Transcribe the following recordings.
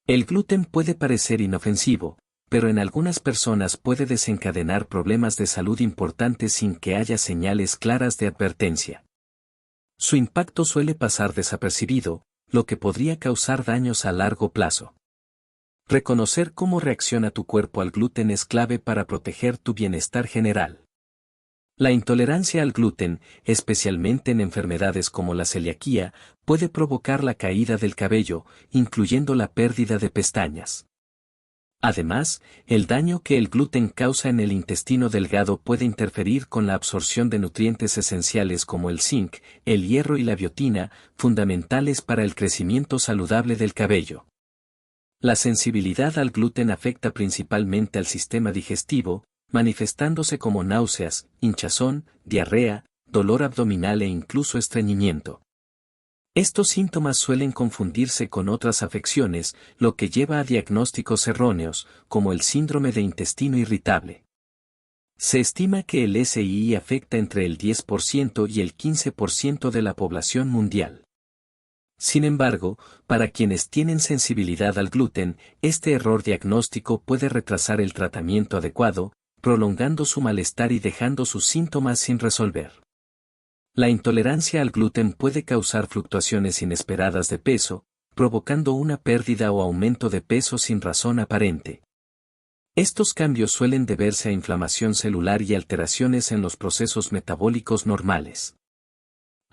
El gluten puede parecer inofensivo, pero en algunas personas puede desencadenar problemas de salud importantes sin que haya señales claras de advertencia. Su impacto suele pasar desapercibido, lo que podría causar daños a largo plazo. Reconocer cómo reacciona tu cuerpo al gluten es clave para proteger tu bienestar general. La intolerancia al gluten, especialmente en enfermedades como la celiaquía, puede provocar la caída del cabello, incluyendo la pérdida de pestañas. Además, el daño que el gluten causa en el intestino delgado puede interferir con la absorción de nutrientes esenciales como el zinc, el hierro y la biotina, fundamentales para el crecimiento saludable del cabello. La sensibilidad al gluten afecta principalmente al sistema digestivo, manifestándose como náuseas, hinchazón, diarrea, dolor abdominal e incluso estreñimiento. Estos síntomas suelen confundirse con otras afecciones, lo que lleva a diagnósticos erróneos, como el síndrome de intestino irritable. Se estima que el SII afecta entre el 10% y el 15% de la población mundial. Sin embargo, para quienes tienen sensibilidad al gluten, este error diagnóstico puede retrasar el tratamiento adecuado, prolongando su malestar y dejando sus síntomas sin resolver. La intolerancia al gluten puede causar fluctuaciones inesperadas de peso, provocando una pérdida o aumento de peso sin razón aparente. Estos cambios suelen deberse a inflamación celular y alteraciones en los procesos metabólicos normales.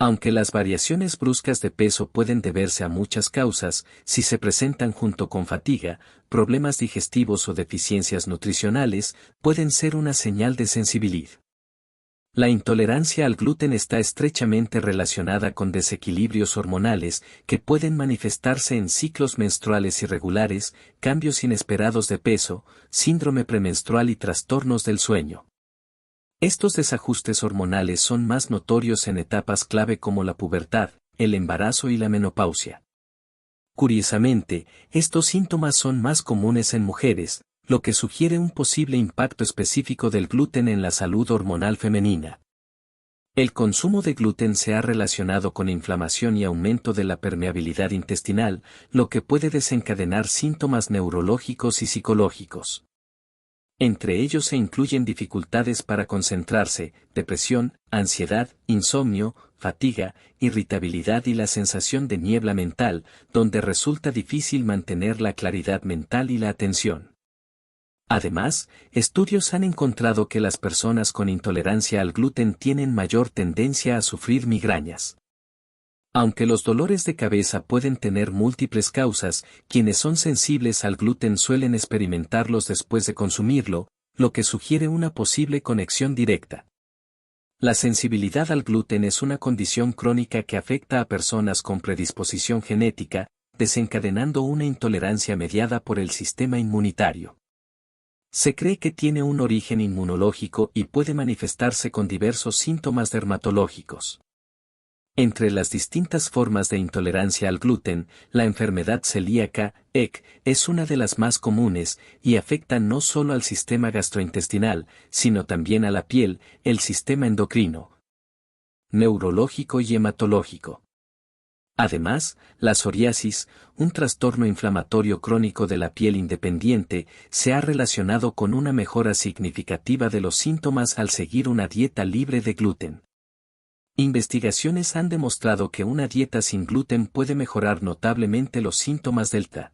Aunque las variaciones bruscas de peso pueden deberse a muchas causas, si se presentan junto con fatiga, problemas digestivos o deficiencias nutricionales, pueden ser una señal de sensibilidad. La intolerancia al gluten está estrechamente relacionada con desequilibrios hormonales que pueden manifestarse en ciclos menstruales irregulares, cambios inesperados de peso, síndrome premenstrual y trastornos del sueño. Estos desajustes hormonales son más notorios en etapas clave como la pubertad, el embarazo y la menopausia. Curiosamente, estos síntomas son más comunes en mujeres, lo que sugiere un posible impacto específico del gluten en la salud hormonal femenina. El consumo de gluten se ha relacionado con inflamación y aumento de la permeabilidad intestinal, lo que puede desencadenar síntomas neurológicos y psicológicos. Entre ellos se incluyen dificultades para concentrarse, depresión, ansiedad, insomnio, fatiga, irritabilidad y la sensación de niebla mental, donde resulta difícil mantener la claridad mental y la atención. Además, estudios han encontrado que las personas con intolerancia al gluten tienen mayor tendencia a sufrir migrañas. Aunque los dolores de cabeza pueden tener múltiples causas, quienes son sensibles al gluten suelen experimentarlos después de consumirlo, lo que sugiere una posible conexión directa. La sensibilidad al gluten es una condición crónica que afecta a personas con predisposición genética, desencadenando una intolerancia mediada por el sistema inmunitario. Se cree que tiene un origen inmunológico y puede manifestarse con diversos síntomas dermatológicos. Entre las distintas formas de intolerancia al gluten, la enfermedad celíaca, EC, es una de las más comunes y afecta no solo al sistema gastrointestinal, sino también a la piel, el sistema endocrino, neurológico y hematológico. Además, la psoriasis, un trastorno inflamatorio crónico de la piel independiente, se ha relacionado con una mejora significativa de los síntomas al seguir una dieta libre de gluten. Investigaciones han demostrado que una dieta sin gluten puede mejorar notablemente los síntomas del TA,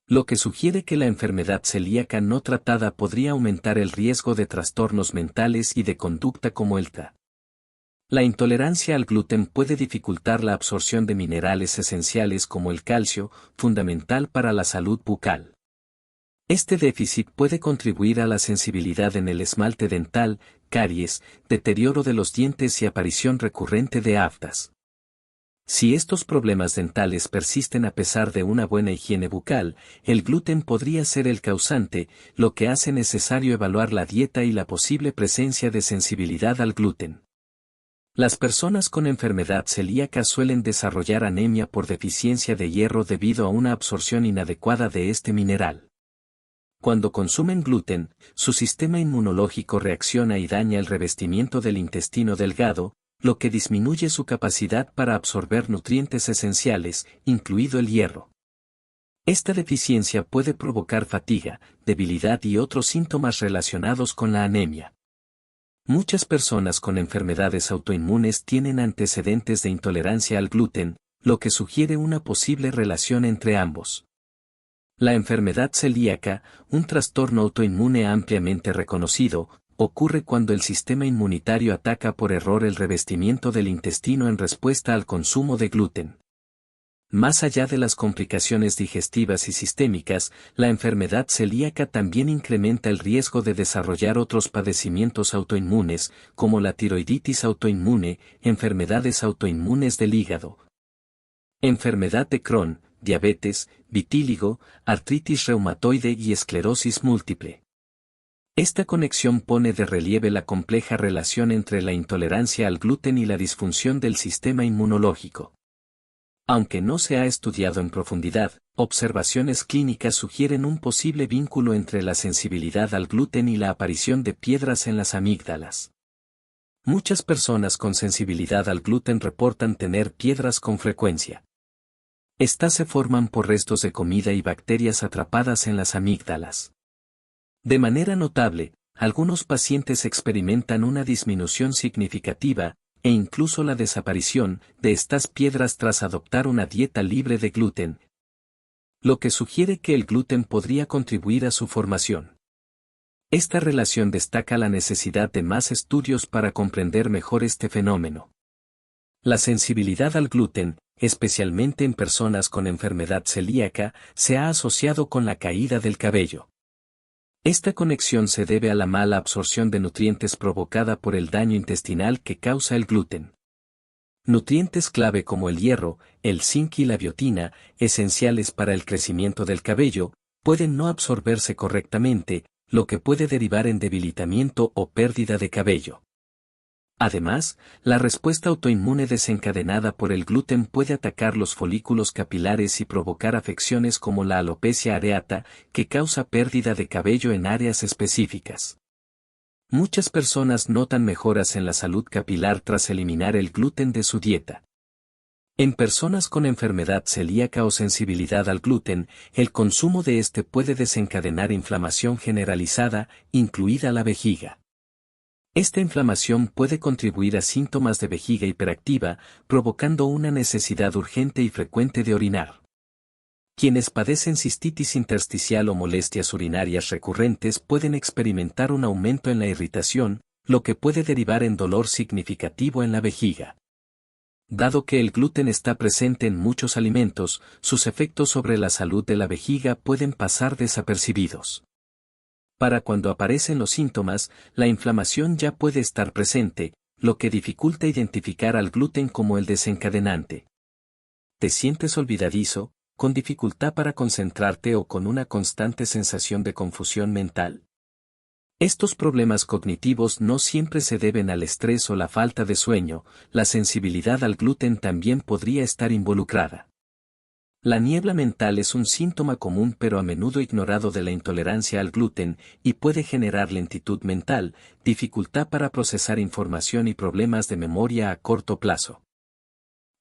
lo que sugiere que la enfermedad celíaca no tratada podría aumentar el riesgo de trastornos mentales y de conducta como el TA. La intolerancia al gluten puede dificultar la absorción de minerales esenciales como el calcio, fundamental para la salud bucal. Este déficit puede contribuir a la sensibilidad en el esmalte dental, caries, deterioro de los dientes y aparición recurrente de aftas. Si estos problemas dentales persisten a pesar de una buena higiene bucal, el gluten podría ser el causante, lo que hace necesario evaluar la dieta y la posible presencia de sensibilidad al gluten. Las personas con enfermedad celíaca suelen desarrollar anemia por deficiencia de hierro debido a una absorción inadecuada de este mineral. Cuando consumen gluten, su sistema inmunológico reacciona y daña el revestimiento del intestino delgado, lo que disminuye su capacidad para absorber nutrientes esenciales, incluido el hierro. Esta deficiencia puede provocar fatiga, debilidad y otros síntomas relacionados con la anemia. Muchas personas con enfermedades autoinmunes tienen antecedentes de intolerancia al gluten, lo que sugiere una posible relación entre ambos. La enfermedad celíaca, un trastorno autoinmune ampliamente reconocido, ocurre cuando el sistema inmunitario ataca por error el revestimiento del intestino en respuesta al consumo de gluten. Más allá de las complicaciones digestivas y sistémicas, la enfermedad celíaca también incrementa el riesgo de desarrollar otros padecimientos autoinmunes, como la tiroiditis autoinmune, enfermedades autoinmunes del hígado, enfermedad de Crohn, diabetes, vitíligo, artritis reumatoide y esclerosis múltiple. Esta conexión pone de relieve la compleja relación entre la intolerancia al gluten y la disfunción del sistema inmunológico. Aunque no se ha estudiado en profundidad, observaciones clínicas sugieren un posible vínculo entre la sensibilidad al gluten y la aparición de piedras en las amígdalas. Muchas personas con sensibilidad al gluten reportan tener piedras con frecuencia. Estas se forman por restos de comida y bacterias atrapadas en las amígdalas. De manera notable, algunos pacientes experimentan una disminución significativa, e incluso la desaparición, de estas piedras tras adoptar una dieta libre de gluten, lo que sugiere que el gluten podría contribuir a su formación. Esta relación destaca la necesidad de más estudios para comprender mejor este fenómeno. La sensibilidad al gluten, especialmente en personas con enfermedad celíaca, se ha asociado con la caída del cabello. Esta conexión se debe a la mala absorción de nutrientes provocada por el daño intestinal que causa el gluten. Nutrientes clave como el hierro, el zinc y la biotina, esenciales para el crecimiento del cabello, pueden no absorberse correctamente, lo que puede derivar en debilitamiento o pérdida de cabello. Además, la respuesta autoinmune desencadenada por el gluten puede atacar los folículos capilares y provocar afecciones como la alopecia areata, que causa pérdida de cabello en áreas específicas. Muchas personas notan mejoras en la salud capilar tras eliminar el gluten de su dieta. En personas con enfermedad celíaca o sensibilidad al gluten, el consumo de este puede desencadenar inflamación generalizada, incluida la vejiga. Esta inflamación puede contribuir a síntomas de vejiga hiperactiva, provocando una necesidad urgente y frecuente de orinar. Quienes padecen cistitis intersticial o molestias urinarias recurrentes pueden experimentar un aumento en la irritación, lo que puede derivar en dolor significativo en la vejiga. Dado que el gluten está presente en muchos alimentos, sus efectos sobre la salud de la vejiga pueden pasar desapercibidos. Para cuando aparecen los síntomas, la inflamación ya puede estar presente, lo que dificulta identificar al gluten como el desencadenante. ¿Te sientes olvidadizo, con dificultad para concentrarte o con una constante sensación de confusión mental? Estos problemas cognitivos no siempre se deben al estrés o la falta de sueño, la sensibilidad al gluten también podría estar involucrada. La niebla mental es un síntoma común pero a menudo ignorado de la intolerancia al gluten, y puede generar lentitud mental, dificultad para procesar información y problemas de memoria a corto plazo.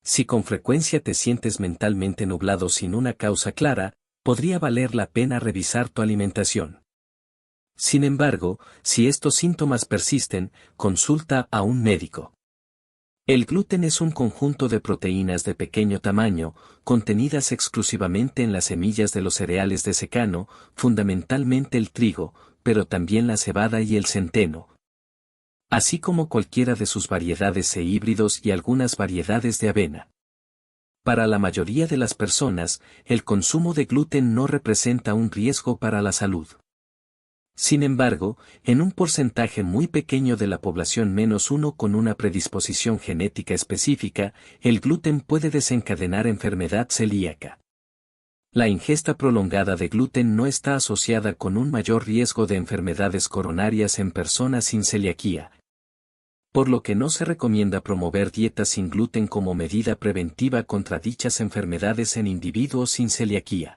Si con frecuencia te sientes mentalmente nublado sin una causa clara, podría valer la pena revisar tu alimentación. Sin embargo, si estos síntomas persisten, consulta a un médico. El gluten es un conjunto de proteínas de pequeño tamaño, contenidas exclusivamente en las semillas de los cereales de secano, fundamentalmente el trigo, pero también la cebada y el centeno, así como cualquiera de sus variedades e híbridos y algunas variedades de avena. Para la mayoría de las personas, el consumo de gluten no representa un riesgo para la salud. Sin embargo, en un porcentaje muy pequeño de la población -1 con una predisposición genética específica, el gluten puede desencadenar enfermedad celíaca. La ingesta prolongada de gluten no está asociada con un mayor riesgo de enfermedades coronarias en personas sin celiaquía, por lo que no se recomienda promover dietas sin gluten como medida preventiva contra dichas enfermedades en individuos sin celiaquía.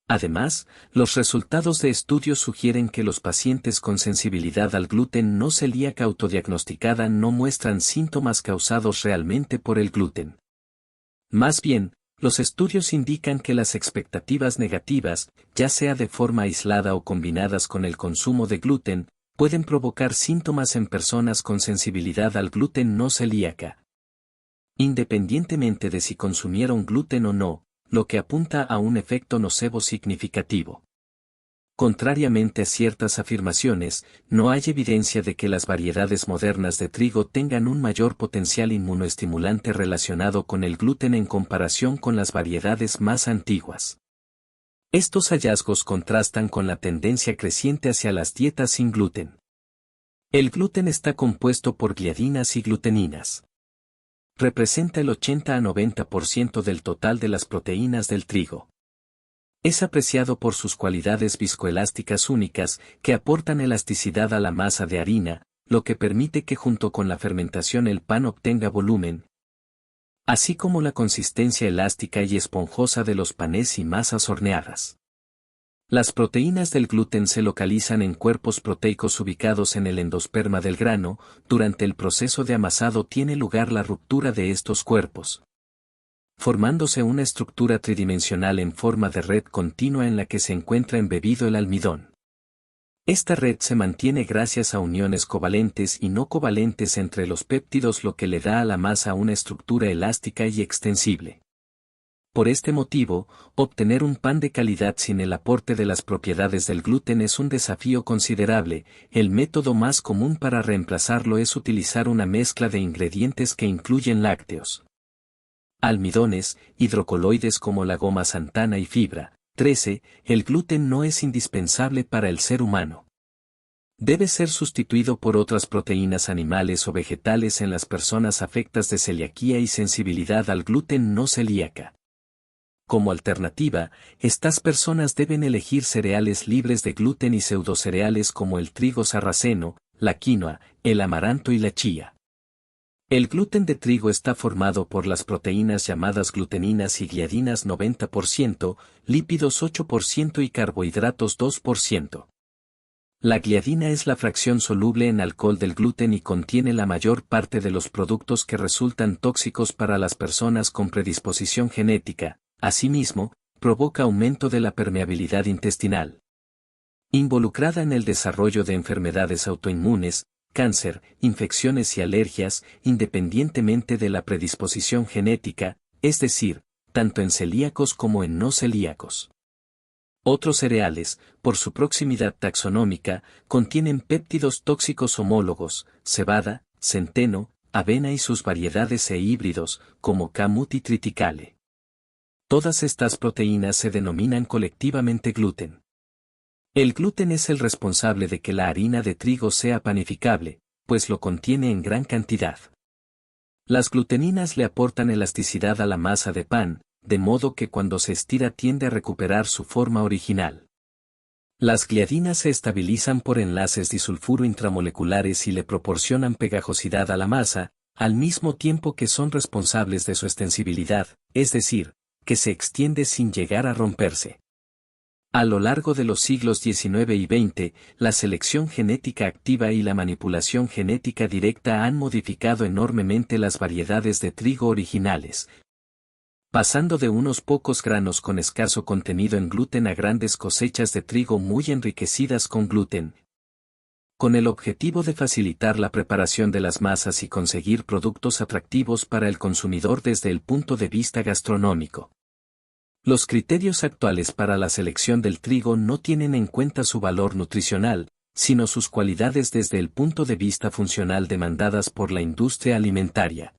Además, los resultados de estudios sugieren que los pacientes con sensibilidad al gluten no celíaca autodiagnosticada no muestran síntomas causados realmente por el gluten. Más bien, Los estudios indican que las expectativas negativas, ya sea de forma aislada o combinadas con el consumo de gluten, pueden provocar síntomas en personas con sensibilidad al gluten no celíaca. Independientemente de si consumieron gluten o no, lo que apunta a un efecto nocebo significativo. Contrariamente a ciertas afirmaciones, no hay evidencia de que las variedades modernas de trigo tengan un mayor potencial inmunoestimulante relacionado con el gluten en comparación con las variedades más antiguas. Estos hallazgos contrastan con la tendencia creciente hacia las dietas sin gluten. El gluten está compuesto por gliadinas y gluteninas. Representa el 80 a 90% del total de las proteínas del trigo. Es apreciado por sus cualidades viscoelásticas únicas que aportan elasticidad a la masa de harina, lo que permite que junto con la fermentación el pan obtenga volumen, así como la consistencia elástica y esponjosa de los panes y masas horneadas. Las proteínas del gluten se localizan en cuerpos proteicos ubicados en el endosperma del grano. Durante el proceso de amasado tiene lugar la ruptura de estos cuerpos, formándose una estructura tridimensional en forma de red continua en la que se encuentra embebido el almidón. Esta red se mantiene gracias a uniones covalentes y no covalentes entre los péptidos, lo que le da a la masa una estructura elástica y extensible. Por este motivo, obtener un pan de calidad sin el aporte de las propiedades del gluten es un desafío considerable. El método más común para reemplazarlo es utilizar una mezcla de ingredientes que incluyen lácteos, almidones, hidrocoloides como la goma xantana y fibra. 13. El gluten no es indispensable para el ser humano. Debe ser sustituido por otras proteínas animales o vegetales en las personas afectas de celiaquía y sensibilidad al gluten no celíaca. Como alternativa, estas personas deben elegir cereales libres de gluten y pseudocereales como el trigo sarraceno, la quinoa, el amaranto y la chía. El gluten de trigo está formado por las proteínas llamadas gluteninas y gliadinas 90%, lípidos 8% y carbohidratos 2%. La gliadina es la fracción soluble en alcohol del gluten y contiene la mayor parte de los productos que resultan tóxicos para las personas con predisposición genética. Asimismo, provoca aumento de la permeabilidad intestinal. Involucrada en el desarrollo de enfermedades autoinmunes, cáncer, infecciones y alergias, independientemente de la predisposición genética, es decir, tanto en celíacos como en no celíacos. Otros cereales, por su proximidad taxonómica, contienen péptidos tóxicos homólogos, cebada, centeno, avena y sus variedades e híbridos, como Camut y triticale. Todas estas proteínas se denominan colectivamente gluten. El gluten es el responsable de que la harina de trigo sea panificable, pues lo contiene en gran cantidad. Las gluteninas le aportan elasticidad a la masa de pan, de modo que cuando se estira tiende a recuperar su forma original. Las gliadinas se estabilizan por enlaces disulfuro intramoleculares y le proporcionan pegajosidad a la masa, al mismo tiempo que son responsables de su extensibilidad, es decir, que se extiende sin llegar a romperse. A lo largo de los siglos XIX y XX, la selección genética activa y la manipulación genética directa han modificado enormemente las variedades de trigo originales, pasando de unos pocos granos con escaso contenido en gluten a grandes cosechas de trigo muy enriquecidas con gluten. Con el objetivo de facilitar la preparación de las masas y conseguir productos atractivos para el consumidor desde el punto de vista gastronómico. Los criterios actuales para la selección del trigo no tienen en cuenta su valor nutricional, sino sus cualidades desde el punto de vista funcional demandadas por la industria alimentaria,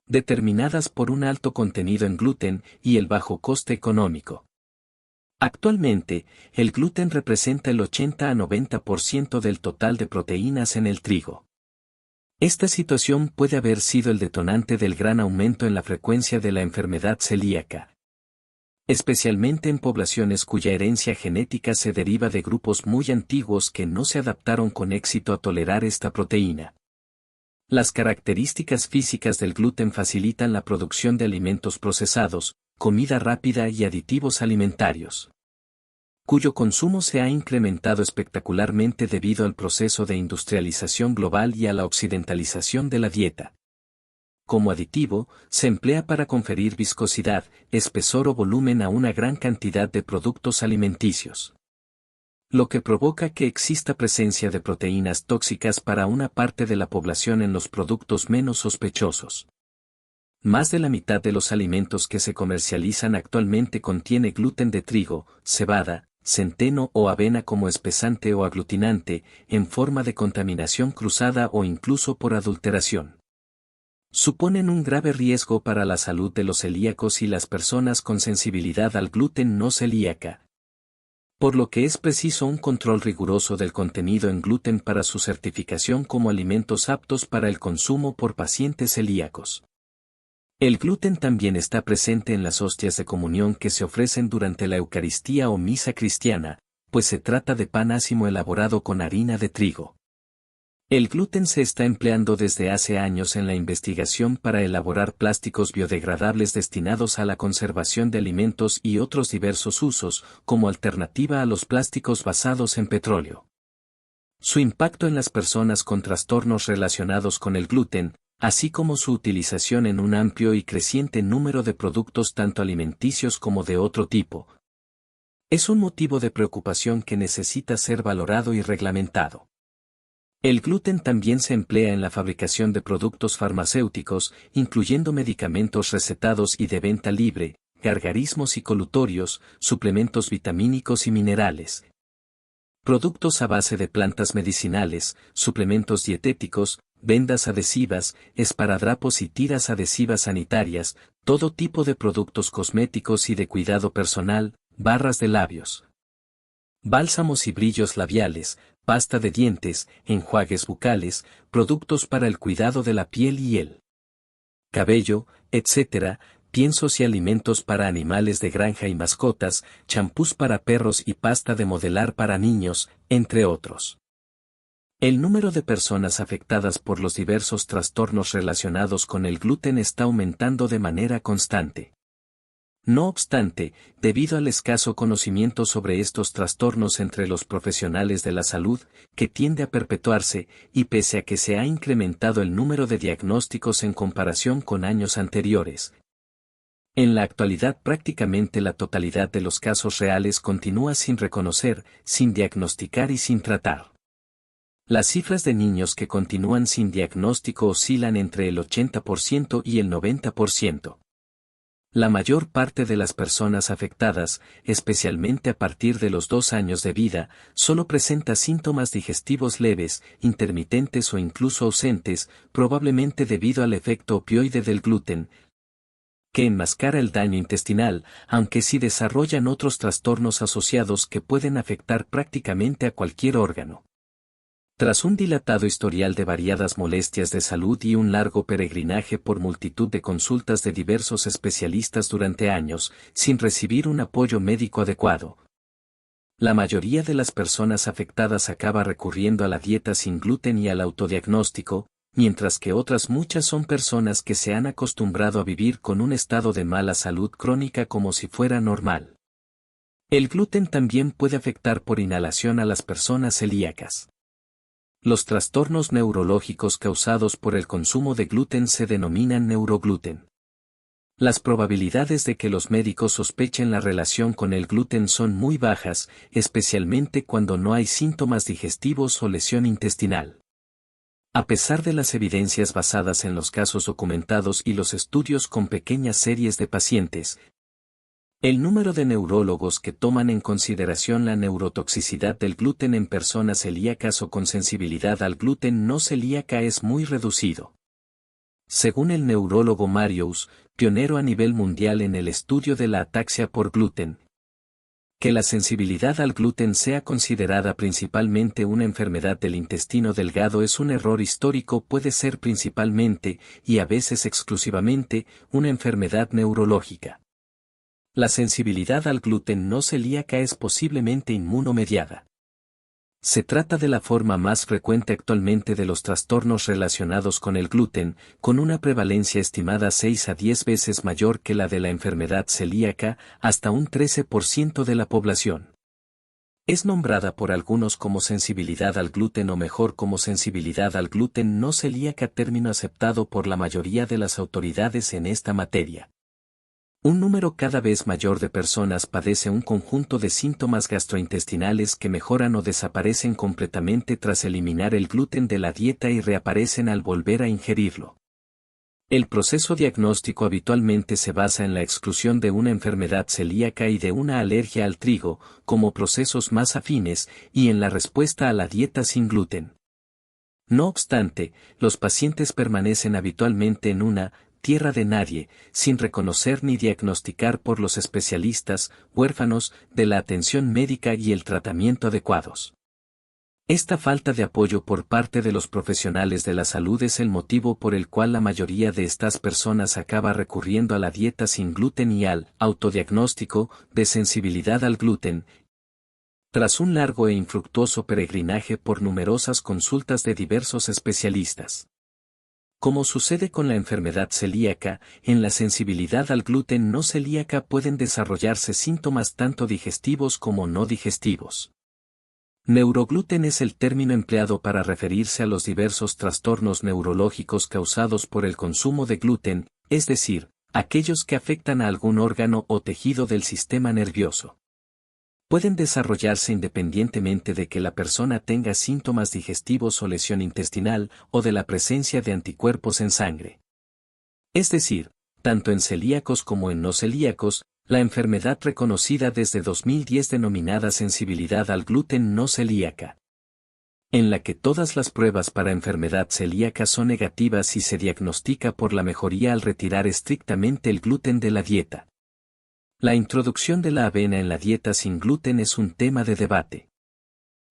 determinadas por un alto contenido en gluten y el bajo coste económico. Actualmente, el gluten representa el 80 a 90% del total de proteínas en el trigo. Esta situación puede haber sido el detonante del gran aumento en la frecuencia de la enfermedad celíaca, especialmente en poblaciones cuya herencia genética se deriva de grupos muy antiguos que no se adaptaron con éxito a tolerar esta proteína. Las características físicas del gluten facilitan la producción de alimentos procesados, comida rápida y aditivos alimentarios, cuyo consumo se ha incrementado espectacularmente debido al proceso de industrialización global y a la occidentalización de la dieta. como aditivo, se emplea para conferir viscosidad, espesor o volumen a una gran cantidad de productos alimenticios. Lo que provoca que exista presencia de proteínas tóxicas para una parte de la población en los productos menos sospechosos. Más de la mitad de los alimentos que se comercializan actualmente contiene gluten de trigo, cebada, centeno o avena como espesante o aglutinante, en forma de contaminación cruzada o incluso por adulteración. Suponen un grave riesgo para la salud de los celíacos y las personas con sensibilidad al gluten no celíaca. Por lo que es preciso un control riguroso del contenido en gluten para su certificación como alimentos aptos para el consumo por pacientes celíacos. El gluten también está presente en las hostias de comunión que se ofrecen durante la Eucaristía o misa cristiana, pues se trata de pan ácimo elaborado con harina de trigo. El gluten se está empleando desde hace años en la investigación para elaborar plásticos biodegradables destinados a la conservación de alimentos y otros diversos usos, como alternativa a los plásticos basados en petróleo. Su impacto en las personas con trastornos relacionados con el gluten, así como su utilización en un amplio y creciente número de productos tanto alimenticios como de otro tipo, es un motivo de preocupación que necesita ser valorado y reglamentado. El gluten también se emplea en la fabricación de productos farmacéuticos, incluyendo medicamentos recetados y de venta libre, gargarismos y colutorios, suplementos vitamínicos y minerales. Productos a base de plantas medicinales, suplementos dietéticos, vendas adhesivas, esparadrapos y tiras adhesivas sanitarias, todo tipo de productos cosméticos y de cuidado personal, barras de labios, bálsamos y brillos labiales, pasta de dientes, enjuagues bucales, productos para el cuidado de la piel y el cabello, etc., piensos y alimentos para animales de granja y mascotas, champús para perros y pasta de modelar para niños, entre otros. El número de personas afectadas por los diversos trastornos relacionados con el gluten está aumentando de manera constante. No obstante, debido al escaso conocimiento sobre estos trastornos entre los profesionales de la salud, que tiende a perpetuarse, y pese a que se ha incrementado el número de diagnósticos en comparación con años anteriores, en la actualidad prácticamente la totalidad de los casos reales continúa sin reconocer, sin diagnosticar y sin tratar. Las cifras de niños que continúan sin diagnóstico oscilan entre el 80% y el 90%. La mayor parte de las personas afectadas, especialmente a partir de los 2 años de vida, solo presenta síntomas digestivos leves, intermitentes o incluso ausentes, probablemente debido al efecto opioide del gluten, que enmascara el daño intestinal, aunque sí desarrollan otros trastornos asociados que pueden afectar prácticamente a cualquier órgano. Tras un dilatado historial de variadas molestias de salud y un largo peregrinaje por multitud de consultas de diversos especialistas durante años, sin recibir un apoyo médico adecuado, la mayoría de las personas afectadas acaba recurriendo a la dieta sin gluten y al autodiagnóstico, mientras que otras muchas son personas que se han acostumbrado a vivir con un estado de mala salud crónica como si fuera normal. El gluten también puede afectar por inhalación a las personas celíacas. Los trastornos neurológicos causados por el consumo de gluten se denominan neurogluten. Las probabilidades de que los médicos sospechen la relación con el gluten son muy bajas, especialmente cuando no hay síntomas digestivos o lesión intestinal. A pesar de las evidencias basadas en los casos documentados y los estudios con pequeñas series de pacientes, el número de neurólogos que toman en consideración la neurotoxicidad del gluten en personas celíacas o con sensibilidad al gluten no celíaca es muy reducido. Según el neurólogo Marius, pionero a nivel mundial en el estudio de la ataxia por gluten, que la sensibilidad al gluten sea considerada principalmente una enfermedad del intestino delgado es un error histórico, puede ser principalmente, y a veces exclusivamente, una enfermedad neurológica. La sensibilidad al gluten no celíaca es posiblemente inmunomediada. Se trata de la forma más frecuente actualmente de los trastornos relacionados con el gluten, con una prevalencia estimada 6 a 10 veces mayor que la de la enfermedad celíaca, hasta un 13% de la población. Es nombrada por algunos como sensibilidad al gluten o mejor como sensibilidad al gluten no celíaca, término aceptado por la mayoría de las autoridades en esta materia. Un número cada vez mayor de personas padece un conjunto de síntomas gastrointestinales que mejoran o desaparecen completamente tras eliminar el gluten de la dieta y reaparecen al volver a ingerirlo. El proceso diagnóstico habitualmente se basa en la exclusión de una enfermedad celíaca y de una alergia al trigo, como procesos más afines, y en la respuesta a la dieta sin gluten. No obstante, los pacientes permanecen habitualmente en una tierra de nadie, sin reconocer ni diagnosticar por los especialistas, huérfanos de la atención médica y el tratamiento adecuados. Esta falta de apoyo por parte de los profesionales de la salud es el motivo por el cual la mayoría de estas personas acaba recurriendo a la dieta sin gluten y al autodiagnóstico de sensibilidad al gluten, tras un largo e infructuoso peregrinaje por numerosas consultas de diversos especialistas. Como sucede con la enfermedad celíaca, en la sensibilidad al gluten no celíaca pueden desarrollarse síntomas tanto digestivos como no digestivos. Neurogluten es el término empleado para referirse a los diversos trastornos neurológicos causados por el consumo de gluten, es decir, aquellos que afectan a algún órgano o tejido del sistema nervioso. Pueden desarrollarse independientemente de que la persona tenga síntomas digestivos o lesión intestinal o de la presencia de anticuerpos en sangre. Es decir, tanto en celíacos como en no celíacos, la enfermedad reconocida desde 2010 denominada sensibilidad al gluten no celíaca, en la que todas las pruebas para enfermedad celíaca son negativas y se diagnostica por la mejoría al retirar estrictamente el gluten de la dieta. La introducción de la avena en la dieta sin gluten es un tema de debate.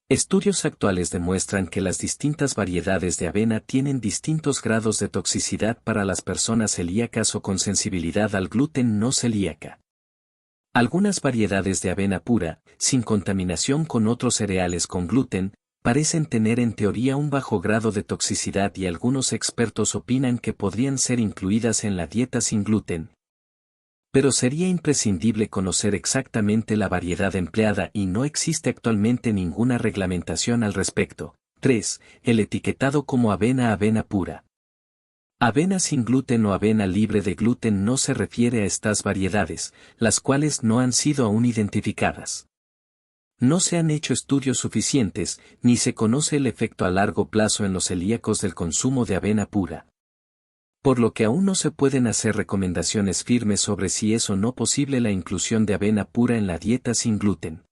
Estudios actuales demuestran que las distintas variedades de avena tienen distintos grados de toxicidad para las personas celíacas o con sensibilidad al gluten no celíaca. Algunas variedades de avena pura, sin contaminación con otros cereales con gluten, parecen tener en teoría un bajo grado de toxicidad y algunos expertos opinan que podrían ser incluidas en la dieta sin gluten. Pero sería imprescindible conocer exactamente la variedad empleada y no existe actualmente ninguna reglamentación al respecto. 3. El etiquetado como avena pura. Avena sin gluten o avena libre de gluten no se refiere a estas variedades, las cuales no han sido aún identificadas. No se han hecho estudios suficientes, ni se conoce el efecto a largo plazo en los celíacos del consumo de avena pura. Por lo que aún no se pueden hacer recomendaciones firmes sobre si es o no posible la inclusión de avena pura en la dieta sin gluten.